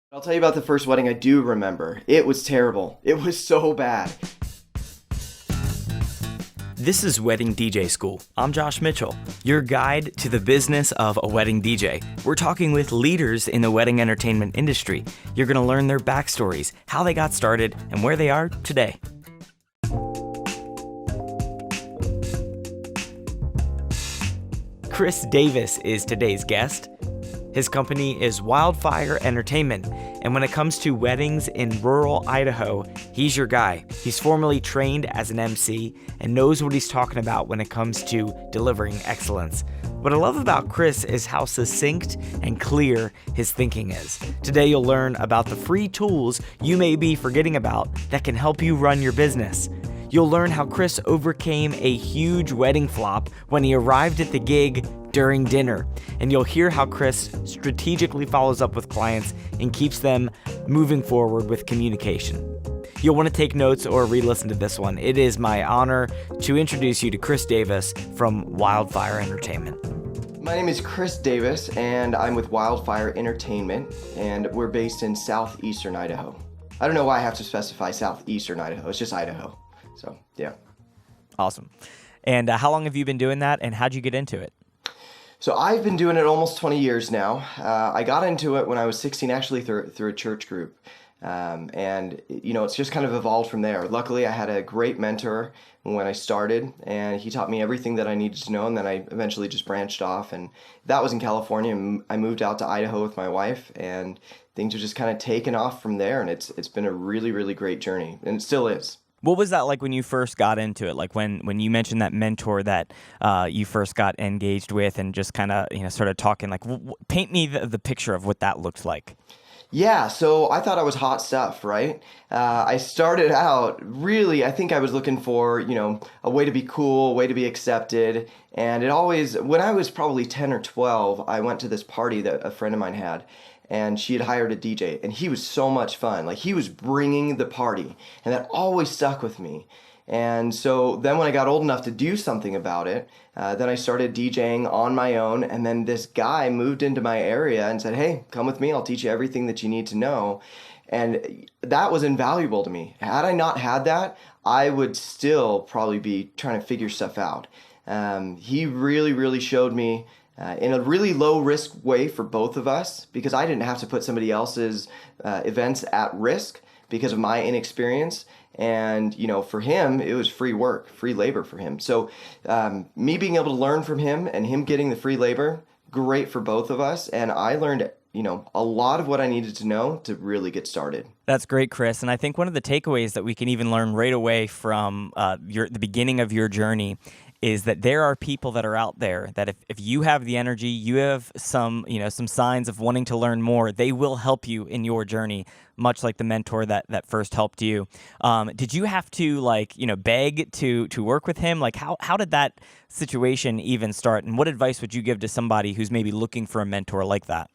I'll tell you about the first wedding I do remember. It was terrible. It was so bad. This is Wedding DJ School. I'm Josh Mitchell, your guide to the business of a wedding DJ. We're talking with leaders in the wedding entertainment industry. You're going to learn their backstories, how they got started, and where they are today. Chris Davis is today's guest. His company is Wildfire Entertainment, and when it comes to weddings in rural Idaho, he's your guy. He's formally trained as an MC and knows what he's talking about when it comes to delivering excellence. What I love about Chris is how succinct and clear his thinking is. Today you'll learn about the free tools you may be forgetting about that can help you run your business. You'll learn how Chris overcame a huge wedding flop when he arrived at the gig during dinner. And you'll hear how Chris strategically follows up with clients and keeps them moving forward with communication. You'll want to take notes or re-listen to this one. It is my honor to introduce you to Chris Davis from Wildfire Entertainment. My name is Chris Davis, and I'm with Wildfire Entertainment, and we're based in southeastern Idaho. I don't know why I have to specify southeastern Idaho. It's just Idaho. So, yeah. Awesome. And how long have you been doing that, and how'd you get into it? So I've been doing it almost 20 years now. I got into it when I was 16, actually through a church group. And, it's just kind of evolved from there. Luckily, I had a great mentor when I started, and he taught me everything that I needed to know, and then I eventually just branched off. And that was in California, and I moved out to Idaho with my wife, and things have just kind of taken off from there, and it's been a really, really great journey, and it still is. What was that like when you first got into it? Like when you mentioned that mentor that you first got engaged with and just kind of, started talking, like paint me the picture of what that looked like. Yeah, so I thought I was hot stuff, right? I started out really, I think I was looking for, a way to be cool, a way to be accepted. And when I was probably 10 or 12, I went to this party that a friend of mine had. And she had hired a DJ, and he was so much fun. Like, he was bringing the party, and that always stuck with me. And so then when I got old enough to do something about it, then I started DJing on my own, and then this guy moved into my area and said, hey, come with me, I'll teach you everything that you need to know. And that was invaluable to me. Had I not had that, I would still probably be trying to figure stuff out. He really, really showed me in a really low-risk way for both of us, because I didn't have to put somebody else's events at risk because of my inexperience. And, for him, it was free work, free labor for him. So me being able to learn from him and him getting the free labor, great for both of us. And I learned, a lot of what I needed to know to really get started. That's great, Chris. And I think one of the takeaways that we can even learn right away from the beginning of your journey is that there are people that are out there that if you have the energy, you have some signs of wanting to learn more, they will help you in your journey, much like the mentor that first helped you. Did you have to beg to work with him? Like how did that situation even start? And what advice would you give to somebody who's maybe looking for a mentor like that?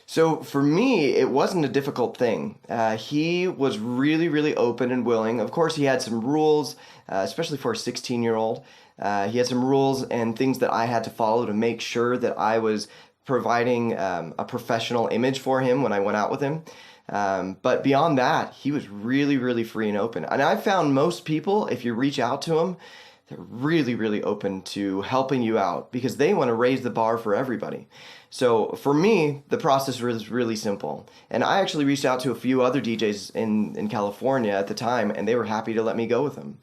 So for me, it wasn't a difficult thing. He was really, really open and willing. Of course, he had some rules, especially for a 16-year-old. He had some rules and things that I had to follow to make sure that I was providing a professional image for him when I went out with him. But beyond that, he was really, really free and open. And I found most people, if you reach out to them, they're really, really open to helping you out because they want to raise the bar for everybody. So for me, the process was really simple. And I actually reached out to a few other DJs in California at the time, and they were happy to let me go with them.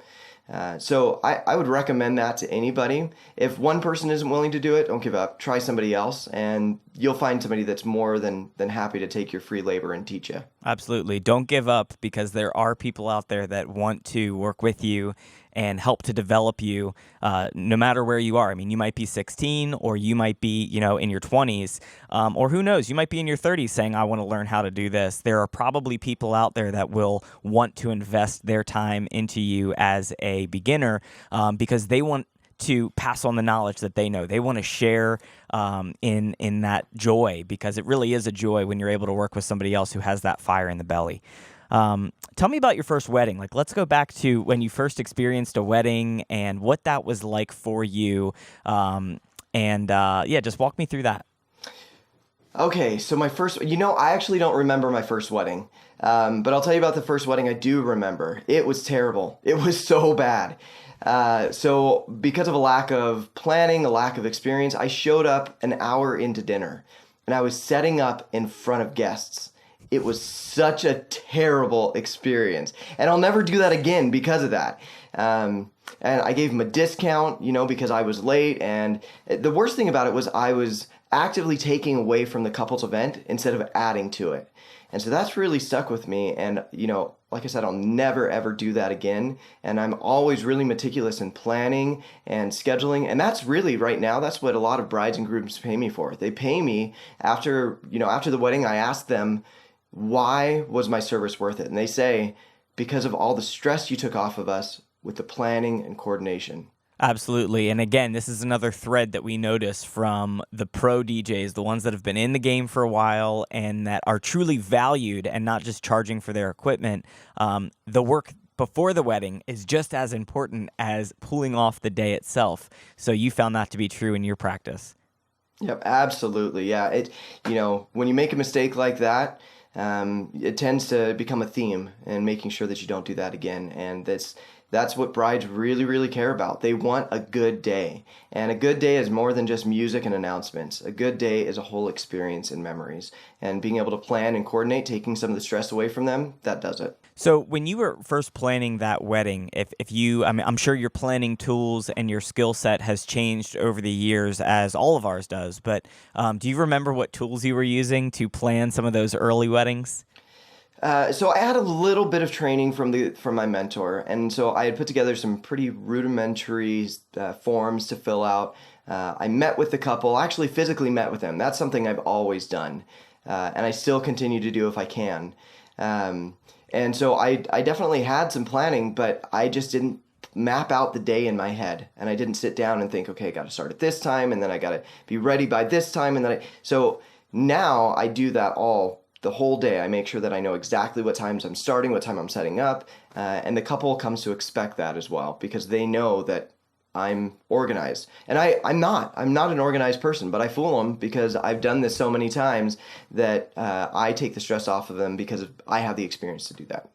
So I would recommend that to anybody. If one person isn't willing to do it, don't give up. Try somebody else, and you'll find somebody that's more than happy to take your free labor and teach you. Absolutely. Don't give up, because there are people out there that want to work with you and help to develop you no matter where you are. I mean, you might be 16 or you might be, in your 20s or who knows, you might be in your 30s saying, I want to learn how to do this. There are probably people out there that will want to invest their time into you as a beginner because they want to pass on the knowledge that they know. They want to share in that joy, because it really is a joy when you're able to work with somebody else who has that fire in the belly. Tell me about your first wedding. Like, let's go back to when you first experienced a wedding and what that was like for you. Just walk me through that. Okay, so my first, I actually don't remember my first wedding. But I'll tell you about the first wedding I do remember. It was terrible. It was so bad. So because of a lack of planning, a lack of experience, I showed up an hour into dinner and I was setting up in front of guests. It was such a terrible experience. And I'll never do that again because of that. And I gave them a discount, because I was late. And the worst thing about it was I was actively taking away from the couple's event instead of adding to it. And so that's really stuck with me. And, like I said, I'll never ever do that again. And I'm always really meticulous in planning and scheduling. And that's really right now, that's what a lot of brides and grooms pay me for. They pay me after the wedding, I ask them, why was my service worth it? And they say, because of all the stress you took off of us with the planning and coordination. Absolutely. And again, this is another thread that we notice from the pro DJs, the ones that have been in the game for a while and that are truly valued and not just charging for their equipment. The work before the wedding is just as important as pulling off the day itself. So you found that to be true in your practice. Yep, absolutely. Yeah. When you make a mistake like that, it tends to become a theme and making sure that you don't do that again. And that's what brides really, really care about. They want a good day. And a good day is more than just music and announcements. A good day is a whole experience and memories. And being able to plan and coordinate, taking some of the stress away from them, that does it. So when you were first planning that wedding, I'm sure your planning tools and your skill set has changed over the years, as all of ours does. But do you remember what tools you were using to plan some of those early weddings? So I had a little bit of training from my mentor, and so I had put together some pretty rudimentary forms to fill out. I met with the couple, actually physically met with them. That's something I've always done, and I still continue to do if I can. And so I definitely had some planning, but I just didn't map out the day in my head, and I didn't sit down and think, okay, I got to start at this time, and then I got to be ready by this time, and then so now I do that the whole day. I make sure that I know exactly what times I'm starting, what time I'm setting up, and the couple comes to expect that as well because they know that I'm organized. And I'm not an organized person, but I fool them because I've done this so many times that I take the stress off of them because I have the experience to do that.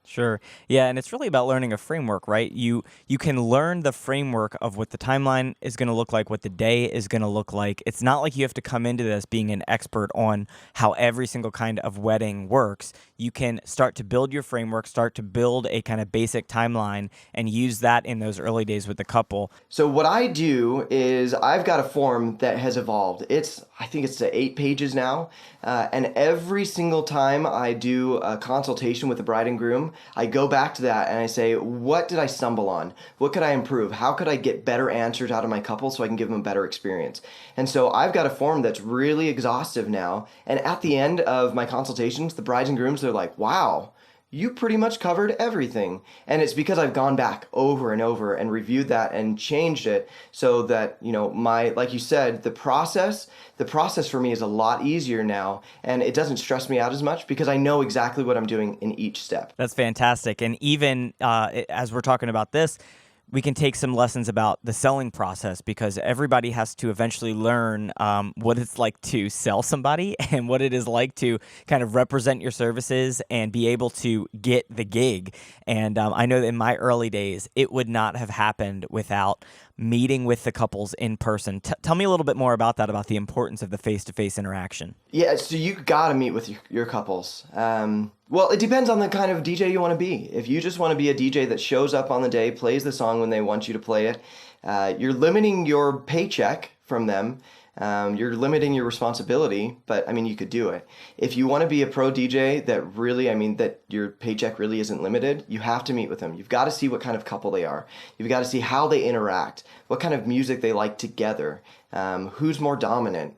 Sure. Yeah, and it's really about learning a framework, right? You can learn the framework of what the timeline is going to look like, what the day is going to look like. It's not like you have to come into this being an expert on how every single kind of wedding works. You can start to build your framework, start to build a kind of basic timeline, and use that in those early days with the couple. So what I do is I've got a form that has evolved. I think it's to 8 pages now. And every single time I do a consultation with the bride and groom, I go back to that and I say, what did I stumble on? What could I improve? How could I get better answers out of my couple so I can give them a better experience? And so I've got a form that's really exhaustive now. And at the end of my consultations, the brides and grooms, they're like, wow, you pretty much covered everything. And it's because I've gone back over and over and reviewed that and changed it so that, like you said, the process for me is a lot easier now, and it doesn't stress me out as much because I know exactly what I'm doing in each step. That's fantastic. And even as we're talking about this, we can take some lessons about the selling process because everybody has to eventually learn what it's like to sell somebody and what it is like to kind of represent your services and be able to get the gig. And I know that in my early days, it would not have happened without meeting with the couples in person. Tell me a little bit more about that, about the importance of the face-to-face interaction. Yeah, so you got to meet with your couples. Well, it depends on the kind of DJ you want to be. If you just want to be a DJ that shows up on the day, plays the song when they want you to play it, you're limiting your paycheck from them. You're limiting your responsibility, but you could do it. If you want to be a pro DJ that really, that your paycheck really isn't limited, you have to meet with them. You've got to see what kind of couple they are. You've got to see how they interact, what kind of music they like together, who's more dominant.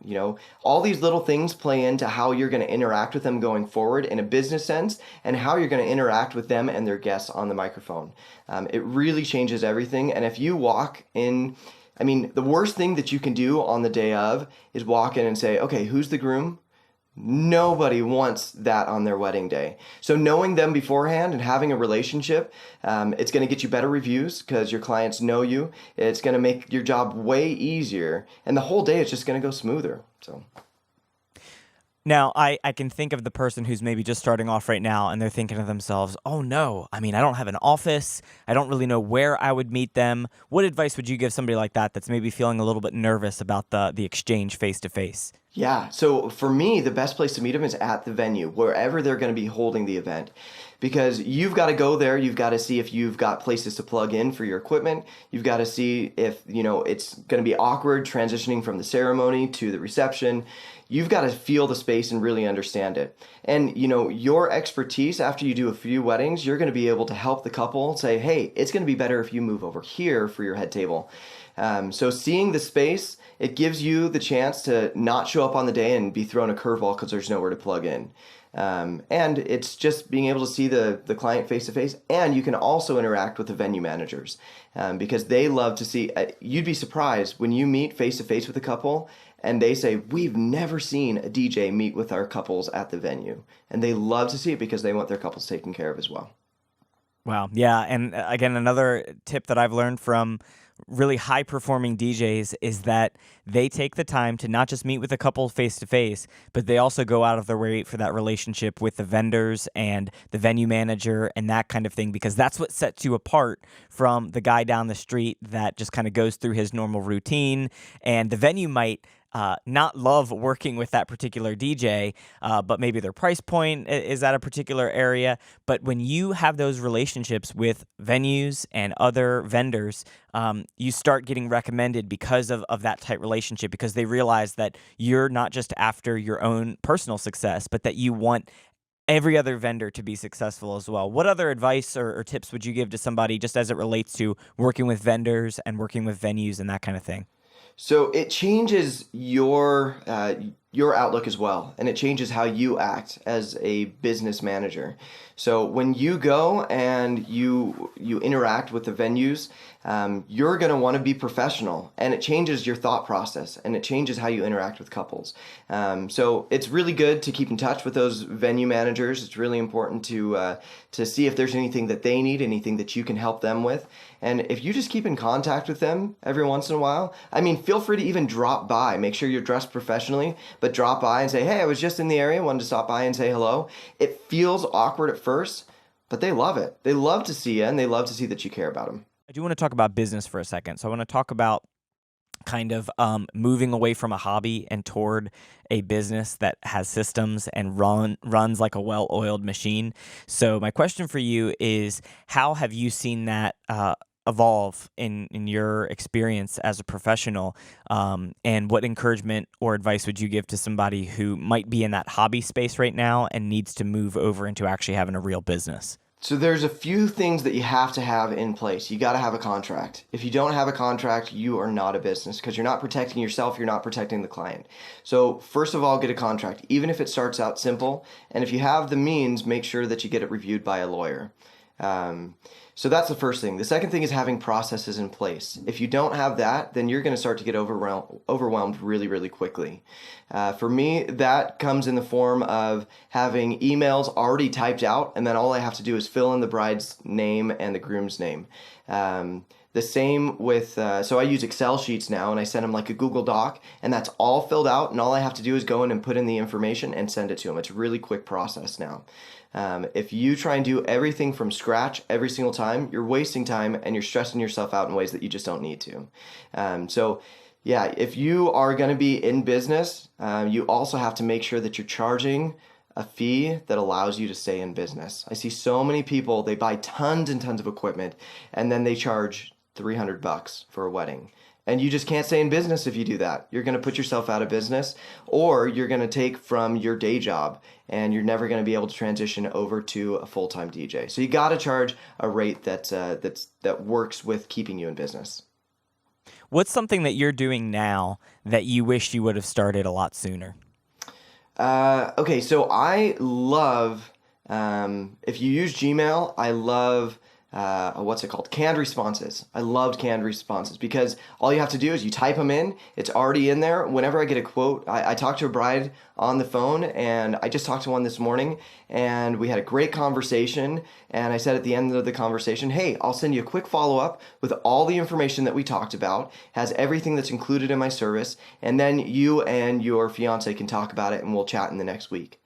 All these little things play into how you're going to interact with them going forward in a business sense and how you're going to interact with them and their guests on the microphone. It really changes everything. And if you walk in, the worst thing that you can do on the day of is walk in and say, okay, who's the groom? Nobody wants that on their wedding day. So knowing them beforehand and having a relationship, it's going to get you better reviews because your clients know you. It's going to make your job way easier. And the whole day is just going to go smoother. Now, I can think of the person who's maybe just starting off right now and they're thinking to themselves, oh no, I mean, I don't have an office. I don't really know where I would meet them. What advice would you give somebody like that that's maybe feeling a little bit nervous about the exchange face to face? Yeah, so for me, the best place to meet them is at the venue, wherever they're going to be holding the event. Because you've got to go there, you've got to see if you've got places to plug in for your equipment. You've got to see if, it's going to be awkward transitioning from the ceremony to the reception. You've got to feel the space and really understand it. And, your expertise after you do a few weddings, you're going to be able to help the couple say, hey, it's going to be better if you move over here for your head table. So seeing the space, it gives you the chance to not show up on the day and be thrown a curveball because there's nowhere to plug in. And it's just being able to see the client face to face. And you can also interact with the venue managers because they love to see. You'd be surprised when you meet face to face with a couple and they say, we've never seen a DJ meet with our couples at the venue. And they love to see it because they want their couples taken care of as well. Wow. Yeah. And again, another tip that I've learned from really high performing DJs is that they take the time to not just meet with a couple face to face, but they also go out of their way for that relationship with the vendors and the venue manager and that kind of thing, because that's what sets you apart from the guy down the street that just kind of goes through his normal routine. And the venue might not love working with that particular DJ, but maybe their price point is at a particular area. But when you have those relationships with venues and other vendors, you start getting recommended because of that tight relationship, because they realize that you're not just after your own personal success, but that you want every other vendor to be successful as well. What other advice or tips would you give to somebody just as it relates to working with vendors and working with venues and that kind of thing? So it changes your outlook as well, and it changes how you act as a business manager. So when you go and you interact with the venues, you're going to want to be professional, and it changes your thought process, and it changes how you interact with couples. So it's really good to keep in touch with those venue managers. It's really important to see if there's anything that they need, anything that you can help them with. And if you just keep in contact with them every once in a while, I mean, feel free to even drop by. Make sure you're dressed professionally, but drop by and say, hey, I was just in the area, wanted to stop by and say hello. It feels awkward at first, but they love it. They love to see you, and they love to see that you care about them. I do want to talk about business for a second. So I want to talk about kind of moving away from a hobby and toward a business that has systems and runs like a well-oiled machine. So my question for you is, how have you seen that evolve in your experience as a professional, and what encouragement or advice would you give to somebody who might be in that hobby space right now and needs to move over into actually having a real business? So there's a few things that you have to have in place. You got to have a contract. If you don't have a contract, you are not a business, because you're not protecting yourself, you're not protecting the client. So first of all, get a contract, even if it starts out simple. And if you have the means, make sure that you get it reviewed by a lawyer. So that's the first thing. The second thing is having processes in place. If you don't have that, then you're going to start to get overwhelmed really, really quickly. For me, that comes in the form of having emails already typed out, and then all I have to do is fill in the bride's name and the groom's name. The same with, so I use Excel sheets now, and I send them like a Google Doc, and that's all filled out, and all I have to do is go in and put in the information and send it to them. It's a really quick process now. If you try and do everything from scratch every single time, you're wasting time and you're stressing yourself out in ways that you just don't need to. So yeah, if you are going to be in business, you also have to make sure that you're charging a fee that allows you to stay in business. I see so many people, they buy tons and tons of equipment, and then they charge $300 for a wedding. And you just can't stay in business if you do that. You're going to put yourself out of business, or you're going to take from your day job, and you're never going to be able to transition over to a full-time DJ. So you got to charge a rate that works with keeping you in business. What's something that you're doing now that you wish you would have started a lot sooner? Okay, so I love, if you use Gmail, I love what's it called? Canned responses. I loved canned responses because all you have to do is you type them in. It's already in there. Whenever I get a quote, I talk to a bride on the phone, and I just talked to one this morning, and we had a great conversation. And I said at the end of the conversation, hey, I'll send you a quick follow-up with all the information that we talked about, has everything that's included in my service, and then you and your fiance can talk about it, and we'll chat in the next week.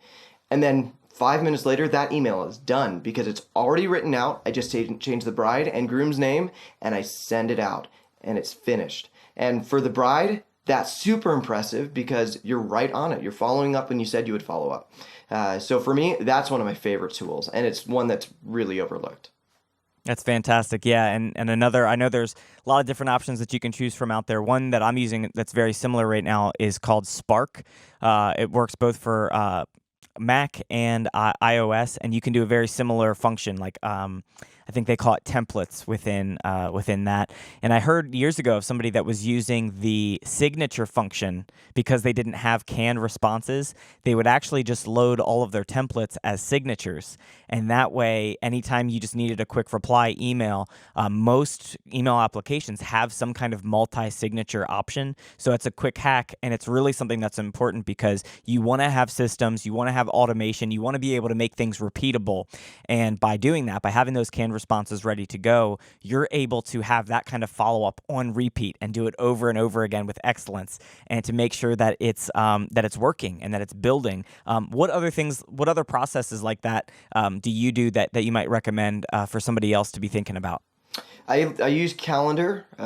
And then 5 minutes later, that email is done because it's already written out. I just change the bride and groom's name, and I send it out, and it's finished. And for the bride, that's super impressive because you're right on it. You're following up when you said you would follow up. So for me, that's one of my favorite tools, and it's one that's really overlooked. That's fantastic. Yeah. And another, I know there's a lot of different options that you can choose from out there. One that I'm using that's very similar right now is called Spark. It works both for Mac and iOS, and you can do a very similar function. Like I think they call it templates within that. And I heard years ago of somebody that was using the signature function because they didn't have canned responses. They would actually just load all of their templates as signatures, and that way, anytime you just needed a quick reply email, most email applications have some kind of multi-signature option. So it's a quick hack, and it's really something that's important because you want to have systems, you want to have automation, you want to be able to make things repeatable. And by doing that, by having those canned responses ready to go, you're able to have that kind of follow-up on repeat and do it over and over again with excellence, and to make sure that it's working and that it's building. What other processes like that do you do that you might recommend for somebody else to be thinking about? I use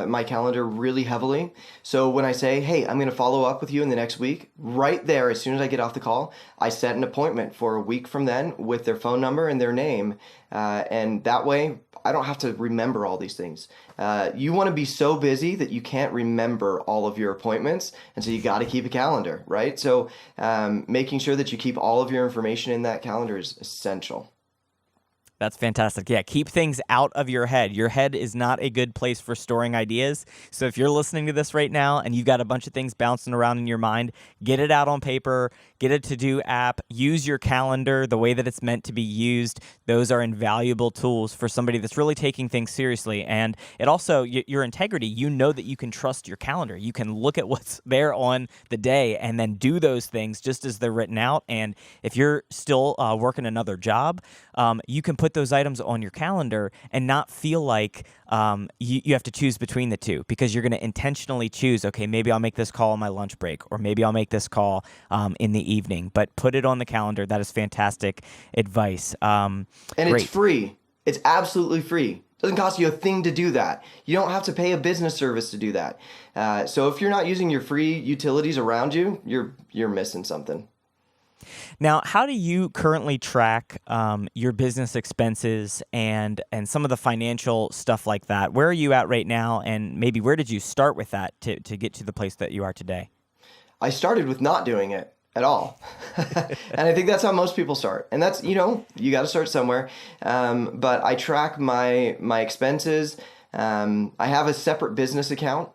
my calendar really heavily. So when I say, hey, I'm going to follow up with you in the next week, right there, as soon as I get off the call, I set an appointment for a week from then with their phone number and their name. And that way, I don't have to remember all these things. You want to be so busy that you can't remember all of your appointments. And so you got to keep a calendar, right? So making sure that you keep all of your information in that calendar is essential. That's fantastic. Yeah, keep things out of your head. Your head is not a good place for storing ideas. So if you're listening to this right now and you've got a bunch of things bouncing around in your mind, get it out on paper, get a to-do app, use your calendar the way that it's meant to be used. Those are invaluable tools for somebody that's really taking things seriously. And it also, your integrity, you know that you can trust your calendar. You can look at what's there on the day and then do those things just as they're written out. And if you're still working another job, you can put those items on your calendar and not feel like you have to choose between the two, because you're going to intentionally choose, okay, maybe I'll make this call on my lunch break, or maybe I'll make this call in the evening, but put it on the calendar. That is fantastic advice. And great. It's free. It's absolutely free. It doesn't cost you a thing to do that. You don't have to pay a business service to do that. So if you're not using your free utilities around you, you're missing something. Now, how do you currently track your business expenses and some of the financial stuff like that? Where are you at right now, and maybe where did you start with that to get to the place that you are today? I started with not doing it at all. And I think that's how most people start. And that's, you got to start somewhere. But I track my expenses. I have a separate business account.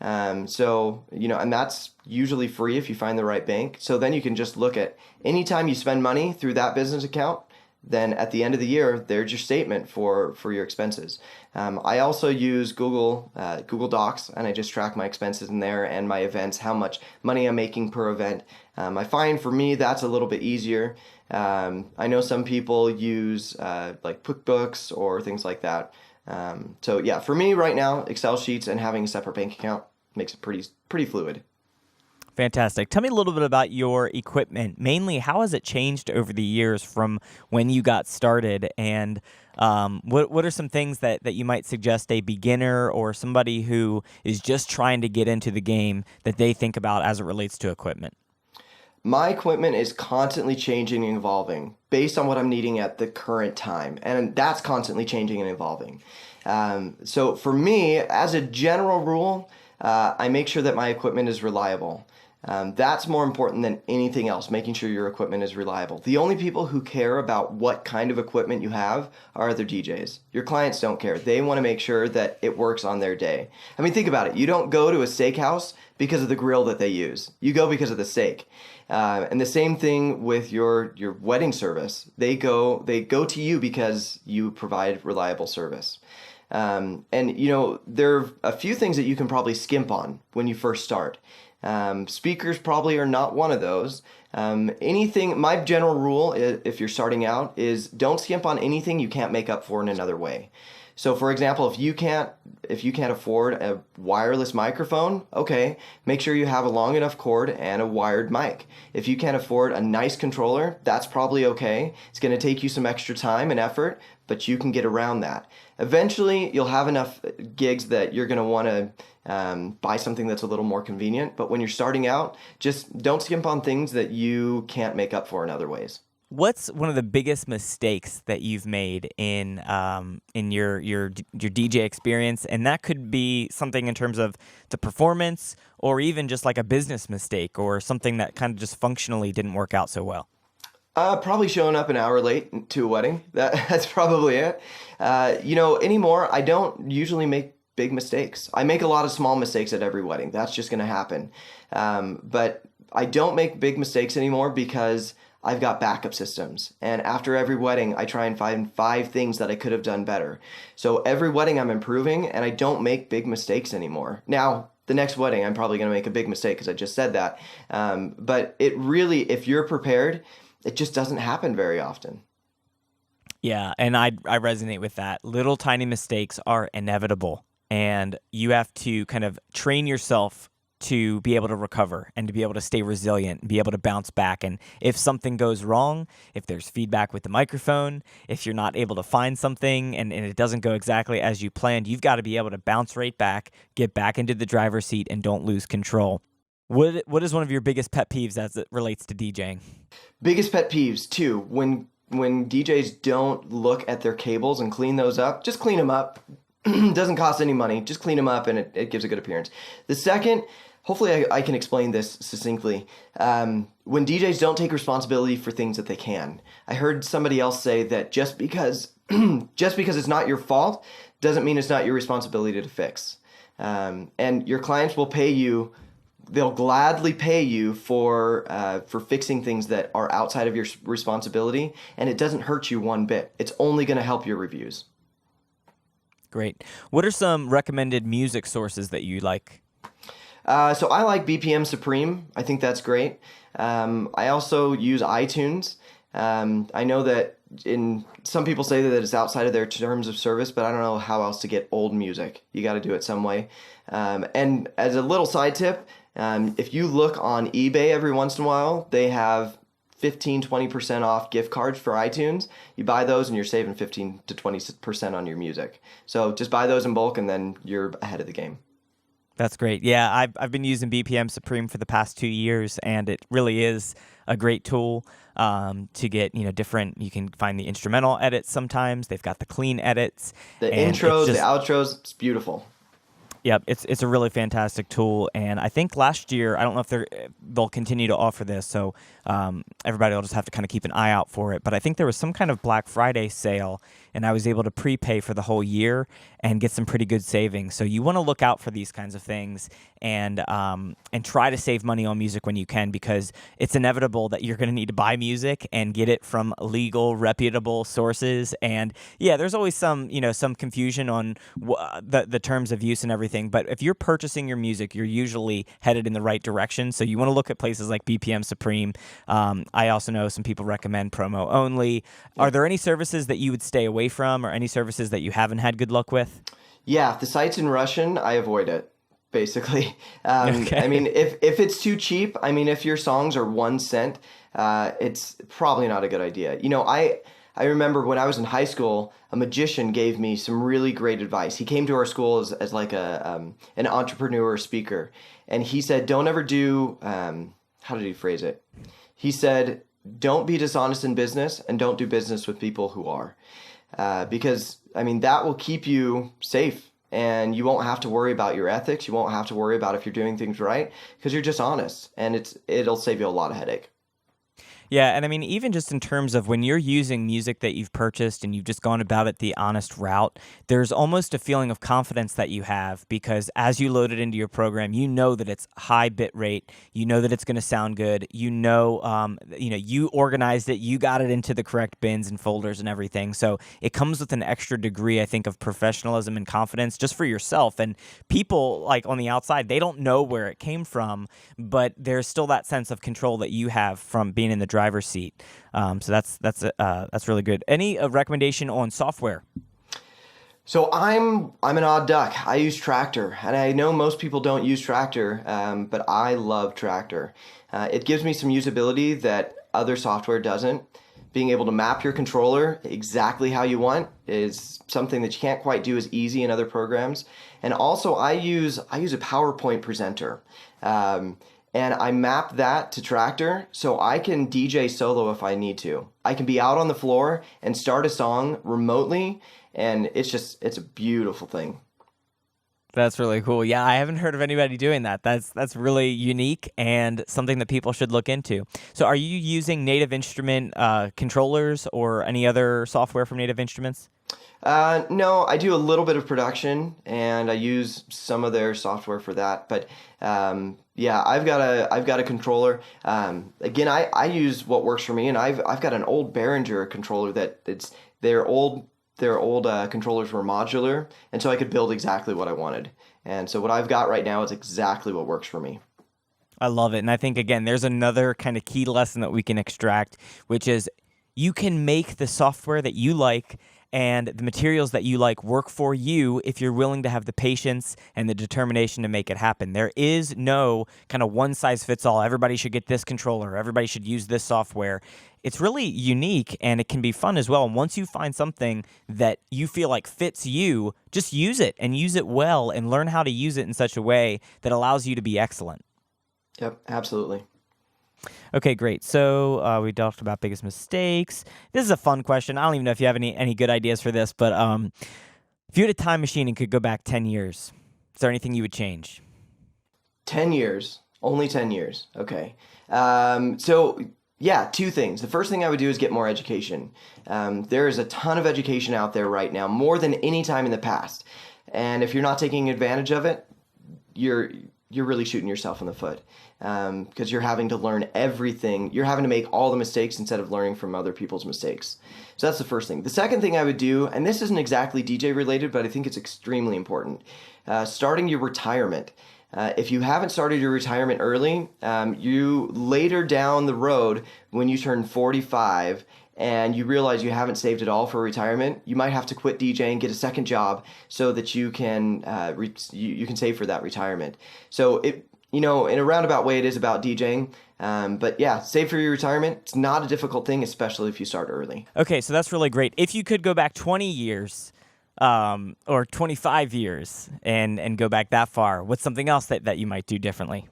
And that's usually free if you find the right bank. So then you can just look at anytime you spend money through that business account, then at the end of the year, there's your statement for your expenses. I also use Google Docs, and I just track my expenses in there and my events, how much money I'm making per event. I find for me, that's a little bit easier. I know some people use like QuickBooks or things like that. So yeah, for me right now, Excel sheets and having a separate bank account makes it pretty fluid. Fantastic. Tell me a little bit about your equipment. Mainly, how has it changed over the years from when you got started? And what are some things that you might suggest a beginner or somebody who is just trying to get into the game that they think about as it relates to equipment? My equipment is constantly changing and evolving based on what I'm needing at the current time. And that's constantly changing and evolving. So for me, as a general rule, I make sure that my equipment is reliable. That's more important than anything else, making sure your equipment is reliable. The only people who care about what kind of equipment you have are other DJs. Your clients don't care. They want to make sure that it works on their day. I mean, think about it. You don't go to a steakhouse because of the grill that they use. You go because of the steak. And the same thing with your wedding service. They go to you because you provide reliable service. And there are a few things that you can probably skimp on when you first start. Speakers probably are not one of those. My general rule, if you're starting out, is don't skimp on anything you can't make up for in another way. So, for example, if you can't afford a wireless microphone, okay, make sure you have a long enough cord and a wired mic. If you can't afford a nice controller, that's probably okay. It's going to take you some extra time and effort, but you can get around that. Eventually, you'll have enough gigs that you're going to want to buy something that's a little more convenient. But when you're starting out, just don't skimp on things that you can't make up for in other ways. What's one of the biggest mistakes that you've made in your DJ experience? And that could be something in terms of the performance, or even just like a business mistake, or something that kind of just functionally didn't work out so well. Probably showing up an hour late to a wedding. That's probably it. Anymore, I don't usually make big mistakes. I make a lot of small mistakes at every wedding. That's just going to happen. But I don't make big mistakes anymore because I've got backup systems. And after every wedding, I try and find 5 things that I could have done better. So every wedding I'm improving, and I don't make big mistakes anymore. Now, the next wedding, I'm probably going to make a big mistake because I just said that. But it really, if you're prepared, it just doesn't happen very often. Yeah, and I resonate with that. Little tiny mistakes are inevitable, and you have to kind of train yourself to be able to recover and to be able to stay resilient and be able to bounce back. And if something goes wrong, if there's feedback with the microphone, if you're not able to find something and it doesn't go exactly as you planned, you've got to be able to bounce right back, get back into the driver's seat, and don't lose control. What is one of your biggest pet peeves as it relates to DJing? Biggest pet peeves, too, when DJs don't look at their cables and clean those up. Just clean them up. Doesn't cost any money. Just clean them up and it gives a good appearance. The second, hopefully I can explain this succinctly. When DJs don't take responsibility for things that they can. I heard somebody else say that just because it's not your fault doesn't mean it's not your responsibility to fix. And your clients will pay you. They'll gladly pay you for fixing things that are outside of your responsibility, and it doesn't hurt you one bit. It's only going to help your reviews. Great. What are some recommended music sources that you like? So I like BPM Supreme. I think that's great. I also use iTunes. I know that some people say that it's outside of their terms of service, but I don't know how else to get old music. You got to do it some way. And as a little side tip, if you look on eBay every once in a while, they have 15-20% off gift cards for iTunes. You buy those and you're saving 15 to 20% on your music. So just buy those in bulk and then you're ahead of the game. That's great. Yeah, I've been using BPM Supreme for the past 2 years, and it really is a great tool to get different. You can find the instrumental edits sometimes. They've got the clean edits. The intros, the outros, it's beautiful. Yep, it's a really fantastic tool, and I think last year, I don't know if they'll continue to offer this, so everybody will just have to kind of keep an eye out for it, but I think there was some kind of Black Friday sale, and I was able to prepay for the whole year and get some pretty good savings. So you want to look out for these kinds of things and try to save money on music when you can, because it's inevitable that you're going to need to buy music and get it from legal, reputable sources. And yeah, there's always some confusion on the terms of use and everything. But if you're purchasing your music, you're usually headed in the right direction. So you want to look at places like BPM Supreme. I also know some people recommend Promo Only. Are there any services that you would stay away from, or any services that you haven't had good luck with? Yeah, if the site's in Russian, I avoid it, basically. Okay. I mean, if it's too cheap, if your songs are 1 cent, it's probably not a good idea. I remember when I was in high school, a magician gave me some really great advice. He came to our school as like an entrepreneur speaker, and he said, don't ever do, how did he phrase it? He said, don't be dishonest in business and don't do business with people who are. Because, that will keep you safe and you won't have to worry about your ethics. You won't have to worry about if you're doing things right because you're just honest, and it'll save you a lot of headache. Yeah, and I mean, even just in terms of when you're using music that you've purchased and you've just gone about it the honest route, there's almost a feeling of confidence that you have because as you load it into your program, you know that it's high bit rate, you know that it's going to sound good, you organized it, you got it into the correct bins and folders and everything. So it comes with an extra degree, I think, of professionalism and confidence just for yourself. And people like on the outside, they don't know where it came from, but there's still that sense of control that you have from being in the driver's seat. So that's really good. Any recommendation on software? So I'm an odd duck. I use Tractor, and I know most people don't use Tractor, but I love Tractor. It gives me some usability that other software doesn't. Being able to map your controller exactly how you want is something that you can't quite do as easy in other programs. And also, I use a PowerPoint presenter. And I map that to Tractor so I can DJ solo if I need to. I can be out on the floor and start a song remotely, and it's a beautiful thing. That's really cool. Yeah, I haven't heard of anybody doing that. That's really unique and something that people should look into. So are you using Native Instrument controllers or any other software from Native Instruments? No, I do a little bit of production, and I use some of their software for that. But yeah, I've got a controller. Again, I use what works for me, and I've got an old Behringer controller their old controllers were modular, and so I could build exactly what I wanted. And so what I've got right now is exactly what works for me. I love it, and I think again, there's another kind of key lesson that we can extract, which is you can make the software that you like and the materials that you like work for you if you're willing to have the patience and the determination to make it happen. There is no kind of one-size-fits-all. Everybody should get this controller. Everybody should use this software. It's really unique, and it can be fun as well. And once you find something that you feel like fits you, just use it and use it well and learn how to use it in such a way that allows you to be excellent. Yep, absolutely. Okay, great. So we talked about biggest mistakes. This is a fun question. I don't even know if you have any good ideas for this, but if you had a time machine and could go back 10 years, is there anything you would change? 10 years. Only 10 years. Okay. So, yeah, two things. The first thing I would do is get more education. There is a ton of education out there right now, more than any time in the past. And if you're not taking advantage of it, you're really shooting yourself in the foot. Because you're having to learn everything. You're having to make all the mistakes instead of learning from other people's mistakes. So that's the first thing. The second thing I would do, and this isn't exactly DJ related, but I think it's extremely important, starting your retirement. If you haven't started your retirement early, you later down the road, when you turn 45 and you realize you haven't saved it all for retirement, you might have to quit DJing, get a second job so that you can you can save for that retirement. So in a roundabout way, it is about DJing. But yeah, save for your retirement. It's not a difficult thing, especially if you start early. Okay, so that's really great. If you could go back 20 years or 25 years and go back that far, what's something else that you might do differently?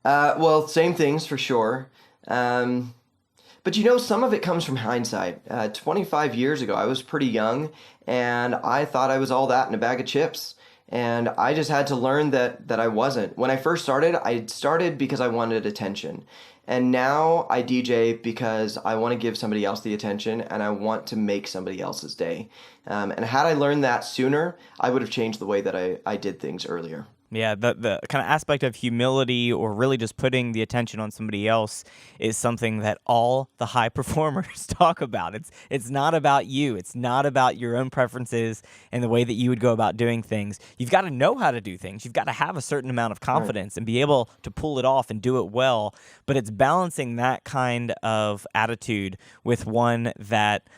Well, same things for sure. But some of it comes from hindsight. 25 years ago, I was pretty young, and I thought I was all that in a bag of chips. And I just had to learn that I wasn't. When I first started, I started because I wanted attention. And now I DJ because I want to give somebody else the attention and I want to make somebody else's day. And had I learned that sooner, I would have changed the way that I did things earlier. Yeah, the kind of aspect of humility or really just putting the attention on somebody else is something that all the high performers talk about. It's not about you. It's not about your own preferences and the way that you would go about doing things. You've got to know how to do things. You've got to have a certain amount of confidence and be able to pull it off and do it well. But it's balancing that kind of attitude with one that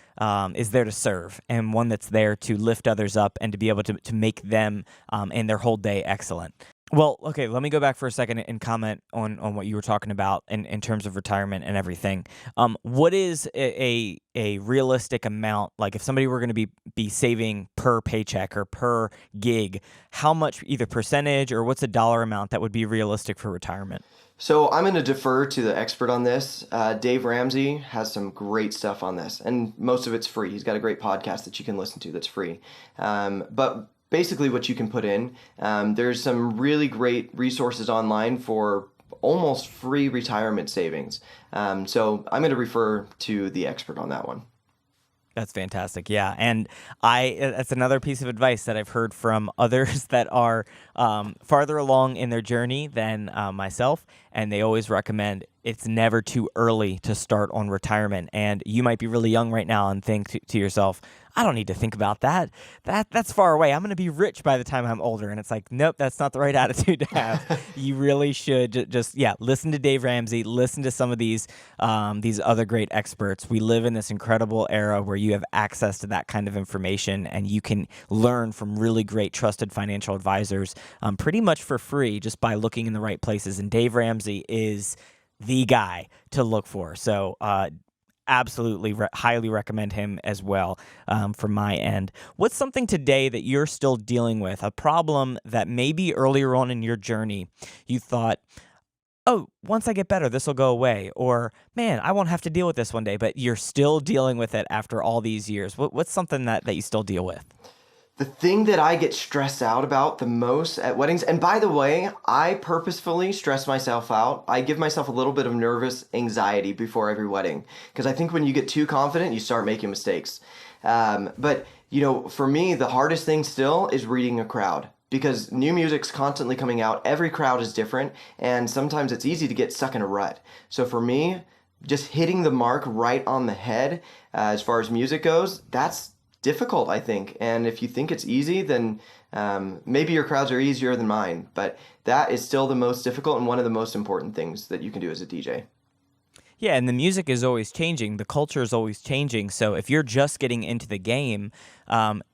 is there to serve and one that's there to lift others up and to be able to make them and their whole day excellent. Well, okay, let me go back for a second and comment on what you were talking about in terms of retirement and everything. What is a realistic amount, like if somebody were going to be saving per paycheck or per gig, how much either percentage or what's a dollar amount that would be realistic for retirement? So I'm going to defer to the expert on this. Dave Ramsey has some great stuff on this, and most of it's free. He's got a great podcast that you can listen to that's free. But basically what you can put in. There's some really great resources online for almost free retirement savings. So I'm going to refer to the expert on that one. That's fantastic. Yeah. And that's another piece of advice that I've heard from others that are farther along in their journey than myself. And they always recommend it's never too early to start on retirement. And you might be really young right now and think to yourself, I don't need to think about that. That's far away. I'm going to be rich by the time I'm older. And it's like, nope, that's not the right attitude to have. You really should just listen to Dave Ramsey, listen to some of these other great experts. We live in this incredible era where you have access to that kind of information, and you can learn from really great trusted financial advisors pretty much for free just by looking in the right places. And Dave Ramsey is the guy to look for. So absolutely highly recommend him as well from my end. What's something today that you're still dealing with, a problem that maybe earlier on in your journey you thought, oh, once I get better, this will go away, or man, I won't have to deal with this one day, but you're still dealing with it after all these years? What's something that you still deal with? The thing that I get stressed out about the most at weddings, and by the way, I purposefully stress myself out. I give myself a little bit of nervous anxiety before every wedding, because I think when you get too confident, you start making mistakes. But for me, the hardest thing still is reading a crowd, because new music's constantly coming out. Every crowd is different, and sometimes it's easy to get stuck in a rut. So for me, just hitting the mark right on the head as far as music goes, that's difficult, I think. And if you think it's easy, then maybe your crowds are easier than mine. But that is still the most difficult and one of the most important things that you can do as a DJ. Yeah, and the music is always changing. The culture is always changing. So if you're just getting into the game,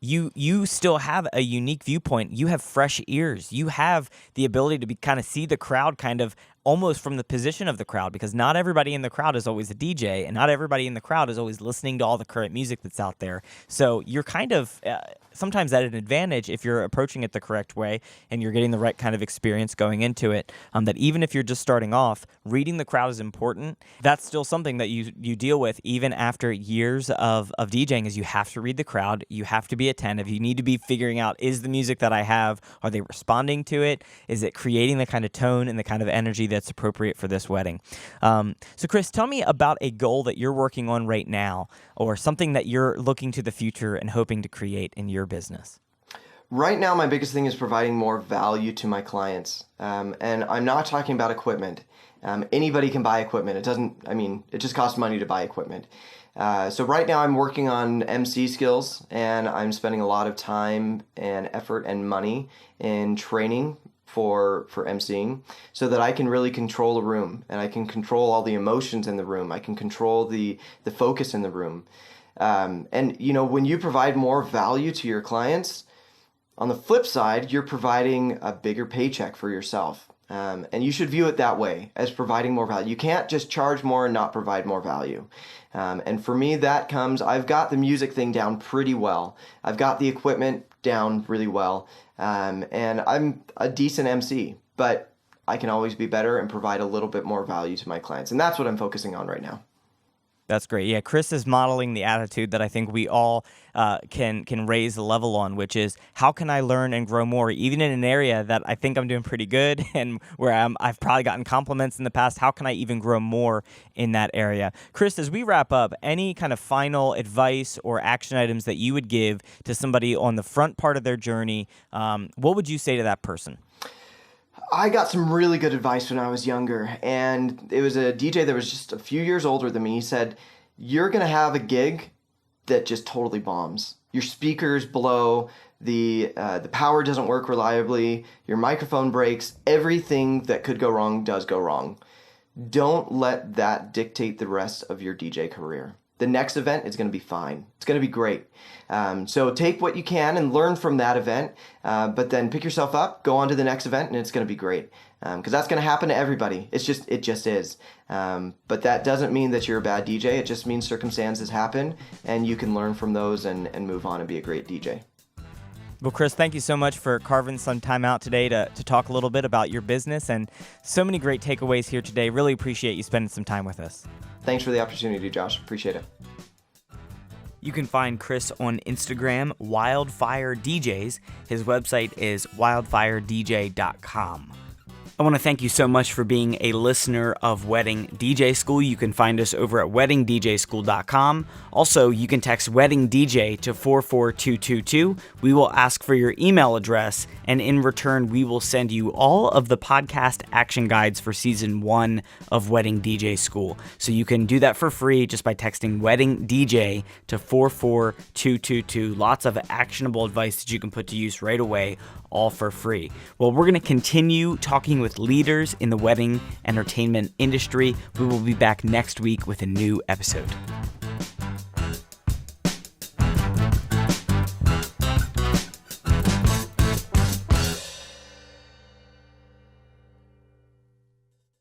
you still have a unique viewpoint. You have fresh ears. You have the ability to kind of see the crowd kind of almost from the position of the crowd, because not everybody in the crowd is always a DJ, and not everybody in the crowd is always listening to all the current music that's out there. So you're kind of sometimes at an advantage if you're approaching it the correct way and you're getting the right kind of experience going into it, that even if you're just starting off, reading the crowd is important. That's still something that you deal with even after years of DJing, is you have to read the crowd. You have to be attentive. You need to be figuring out, is the music that I have, are they responding to it? Is it creating the kind of tone and the kind of energy that's appropriate for this wedding? So Chris, tell me about a goal that you're working on right now, or something that you're looking to the future and hoping to create in your business. Right now, my biggest thing is providing more value to my clients. And I'm not talking about equipment. Anybody can buy equipment. It just costs money to buy equipment. So right now I'm working on MC skills, and I'm spending a lot of time and effort and money in training for MCing, so that I can really control a room, and I can control all the emotions in the room. I can control the focus in the room. And when you provide more value to your clients, on the flip side, you're providing a bigger paycheck for yourself. And you should view it that way, as providing more value. You can't just charge more and not provide more value. And for me, I've got the music thing down pretty well. I've got the equipment down really well. And I'm a decent MC, but I can always be better and provide a little bit more value to my clients. And that's what I'm focusing on right now. That's great. Yeah, Chris is modeling the attitude that I think we all can raise the level on, which is, how can I learn and grow more, even in an area that I think I'm doing pretty good and where I've probably gotten compliments in the past. How can I even grow more in that area? Chris, as we wrap up, any kind of final advice or action items that you would give to somebody on the front part of their journey, what would you say to that person? I got some really good advice when I was younger, and it was a DJ that was just a few years older than me. He said, you're going to have a gig that just totally bombs. Your speakers blow, the power doesn't work reliably, your microphone breaks, everything that could go wrong does go wrong. Don't let that dictate the rest of your DJ career. The next event is going to be fine. It's going to be great. So take what you can and learn from that event, but then pick yourself up, go on to the next event, and it's going to be great. Because that's going to happen to everybody. It just is. But that doesn't mean that you're a bad DJ. It just means circumstances happen, and you can learn from those and move on and be a great DJ. Well, Chris, thank you so much for carving some time out today to talk a little bit about your business, and so many great takeaways here today. Really appreciate you spending some time with us. Thanks for the opportunity, Josh. Appreciate it. You can find Chris on Instagram, Wildfire DJs. His website is wildfiredj.com. I want to thank you so much for being a listener of Wedding DJ School. You can find us over at weddingdjschool.com. Also, you can text Wedding DJ to 44222. We will ask for your email address, and in return, we will send you all of the podcast action guides for season 1 of Wedding DJ School. So you can do that for free just by texting Wedding DJ to 44222. Lots of actionable advice that you can put to use right away, all for free. Well, we're going to continue talking with leaders in the wedding entertainment industry. We will be back next week with a new episode.